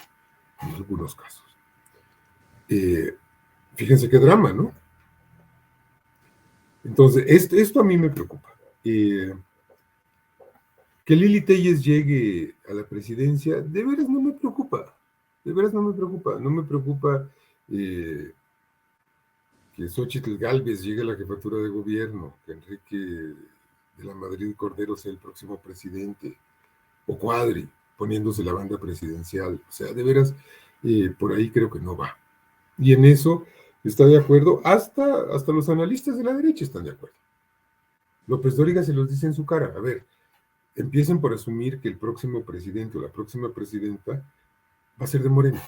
en algunos casos. Fíjense qué drama, ¿no? Entonces, esto a mí me preocupa. Que Lili Telles llegue a la presidencia, de veras no me preocupa. De veras no me preocupa. No me preocupa que Xóchitl Gálvez llegue a la jefatura de gobierno, que Enrique de la Madrid Cordero sea el próximo presidente, o Cuadri, poniéndose la banda presidencial. O sea, de veras, por ahí creo que no va. Y en eso está de acuerdo, hasta los analistas de la derecha están de acuerdo. López Dóriga se los dice en su cara. A ver, empiecen por asumir que el próximo presidente o la próxima presidenta va a ser de Morena.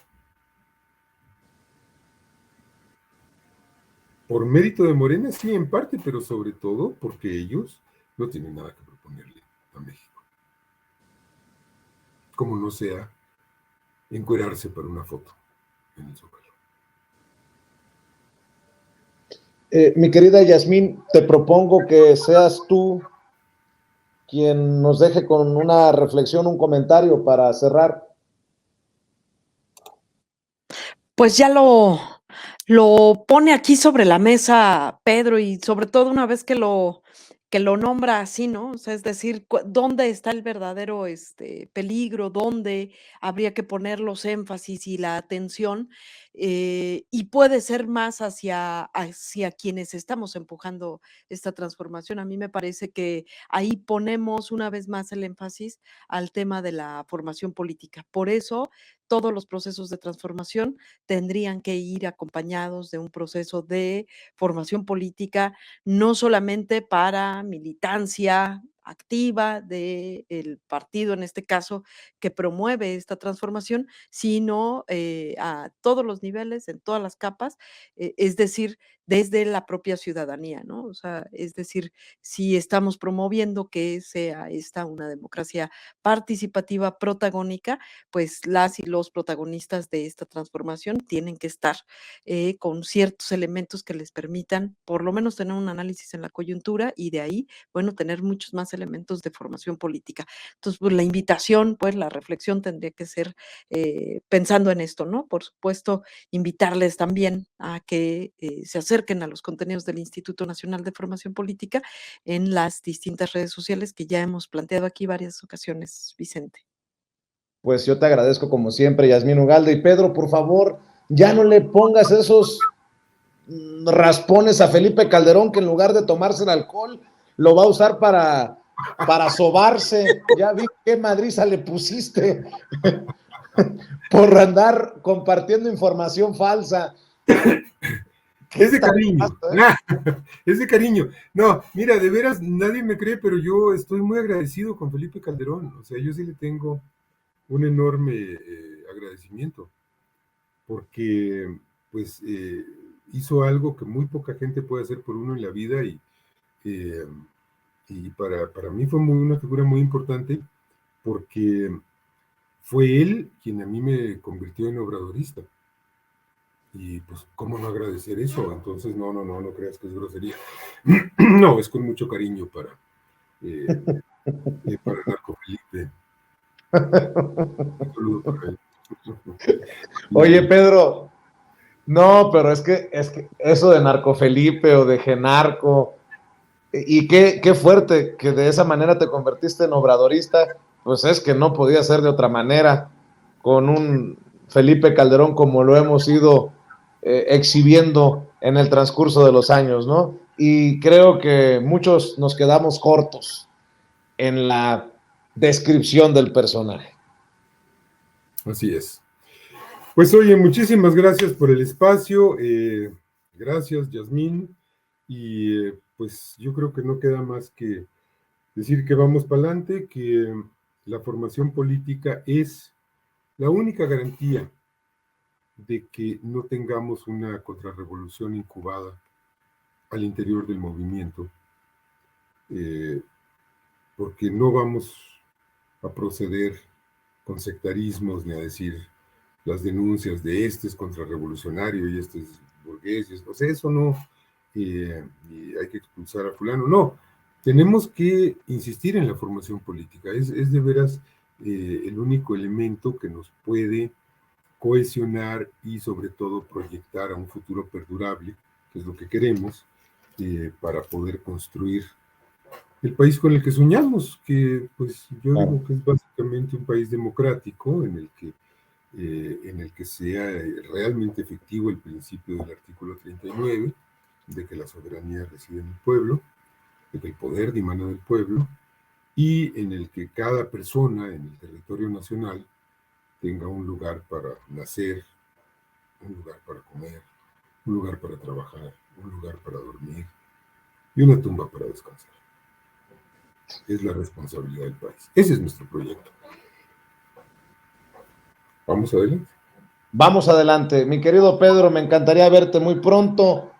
Por mérito de Morena, sí, en parte, pero sobre todo porque ellos no tienen nada que proponerle a México. Como no sea encuerarse para una foto en el Zócalo. Mi querida Yasmín, te propongo que seas tú quien nos deje con una reflexión, un comentario para cerrar. Pues ya lo pone aquí sobre la mesa Pedro, y sobre todo una vez que lo nombra así, ¿no? O sea, es decir, ¿dónde está el verdadero peligro? ¿Dónde habría que poner los énfasis y la atención? Y puede ser más hacia quienes estamos empujando esta transformación. A mí me parece que ahí ponemos una vez más el énfasis al tema de la formación política. Por eso, todos los procesos de transformación tendrían que ir acompañados de un proceso de formación política, no solamente para militancia activa del partido, en este caso, que promueve esta transformación, sino a todos los niveles, en todas las capas, es decir, desde la propia ciudadanía, ¿no? O sea, es decir, si estamos promoviendo que sea esta una democracia participativa, protagónica, pues las y los protagonistas de esta transformación tienen que estar con ciertos elementos que les permitan por lo menos tener un análisis en la coyuntura y de ahí, bueno, tener muchos más elementos de formación política. Entonces, pues la invitación, pues la reflexión tendría que ser pensando en esto, ¿no? Por supuesto, invitarles también a que se acerquen acerquen a los contenidos del Instituto Nacional de Formación Política en las distintas redes sociales que ya hemos planteado aquí varias ocasiones, Vicente. Pues yo te agradezco como siempre, Yasmín Ugalde. Y Pedro, por favor, ya no le pongas esos raspones a Felipe Calderón, que en lugar de tomarse el alcohol, lo va a usar para sobarse. Ya vi qué madriza le pusiste por andar compartiendo información falsa. Es de cariño, es de cariño. No, mira, de veras, nadie me cree, pero yo estoy muy agradecido con Felipe Calderón. O sea, yo sí le tengo un enorme agradecimiento, porque pues hizo algo que muy poca gente puede hacer por uno en la vida, y para mí fue una figura muy importante, porque fue él quien a mí me convirtió en obradorista. Y pues, ¿cómo no agradecer eso? Entonces, no creas que es grosería. No, es con mucho cariño para Narco Felipe. Oye, Pedro, no, pero es que eso de Narco Felipe o de Genarco, y qué fuerte que de esa manera te convertiste en obradorista, pues es que no podía ser de otra manera, con un Felipe Calderón como lo hemos ido exhibiendo en el transcurso de los años, ¿no? Y creo que muchos nos quedamos cortos en la descripción del personaje. Así es. Pues oye, muchísimas gracias por el espacio, gracias Yasmín, y pues yo creo que no queda más que decir que vamos para adelante, que la formación política es la única garantía de que no tengamos una contrarrevolución incubada al interior del movimiento, porque no vamos a proceder con sectarismos ni a decir las denuncias de este es contrarrevolucionario y este es burgués, o sea, eso no, y hay que expulsar a fulano, no, tenemos que insistir en la formación política, es de veras el único elemento que nos puede cohesionar y sobre todo proyectar a un futuro perdurable, que es lo que queremos, para poder construir el país con el que soñamos, que pues yo digo que es básicamente un país democrático en el que sea realmente efectivo el principio del artículo 39, de que la soberanía reside en el pueblo, de que el poder dimana del pueblo, y en el que cada persona en el territorio nacional tenga un lugar para nacer, un lugar para comer, un lugar para trabajar, un lugar para dormir y una tumba para descansar. Es la responsabilidad del país. Ese es nuestro proyecto. Vamos adelante. Vamos adelante. Mi querido Pedro, me encantaría verte muy pronto.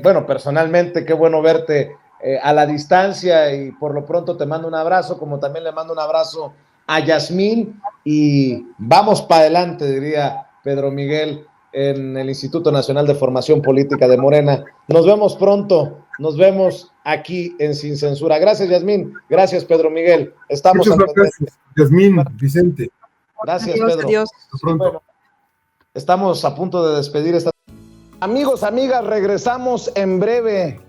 Bueno, personalmente, qué bueno verte a la distancia, y por lo pronto te mando un abrazo, como también le mando un abrazo a Yasmín, y vamos para adelante, diría Pedro Miguel, en el Instituto Nacional de Formación Política de Morena. Nos vemos pronto, nos vemos aquí en Sin Censura. Gracias, Yasmín. Gracias, Pedro Miguel. Estamos muchas gracias, Yasmín, Vicente. Gracias, adiós, Pedro. Adiós. Hasta pronto. Bueno, estamos a punto de despedir esta. Amigos, amigas, regresamos en breve,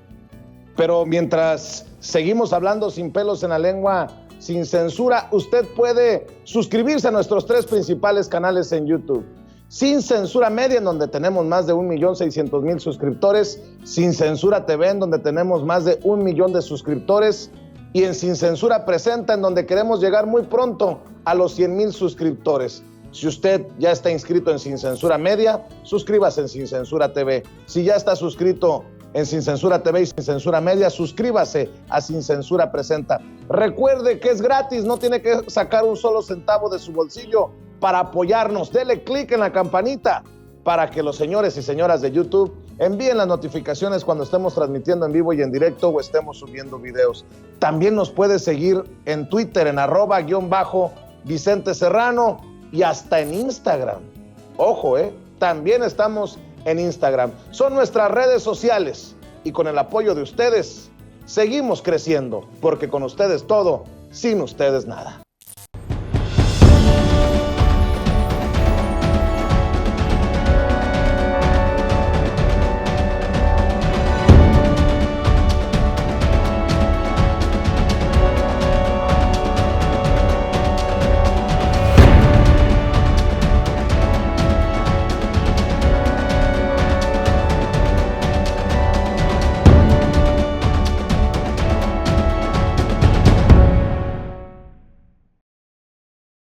pero mientras seguimos hablando sin pelos en la lengua, sin censura, usted puede suscribirse a nuestros 3 principales canales en YouTube. Sin Censura Media, en donde tenemos más de 1,600,000 suscriptores, Sin Censura TV, en donde tenemos más de 1 millón de suscriptores, y en Sin Censura Presenta, en donde queremos llegar muy pronto a los 100,000 suscriptores. Si usted ya está inscrito en Sin Censura Media, suscríbase en Sin Censura TV. Si ya está suscrito en Sin Censura TV y Sin Censura Media, suscríbase a Sin Censura Presenta. Recuerde que es gratis, no tiene que sacar un solo centavo de su bolsillo para apoyarnos. Dele clic en la campanita para que los señores y señoras de YouTube envíen las notificaciones cuando estemos transmitiendo en vivo y en directo o estemos subiendo videos. También nos puede seguir en Twitter en @Vicente Serrano y hasta en Instagram. Ojo, también estamos en Instagram. Son nuestras redes sociales y con el apoyo de ustedes seguimos creciendo, porque con ustedes todo, sin ustedes nada.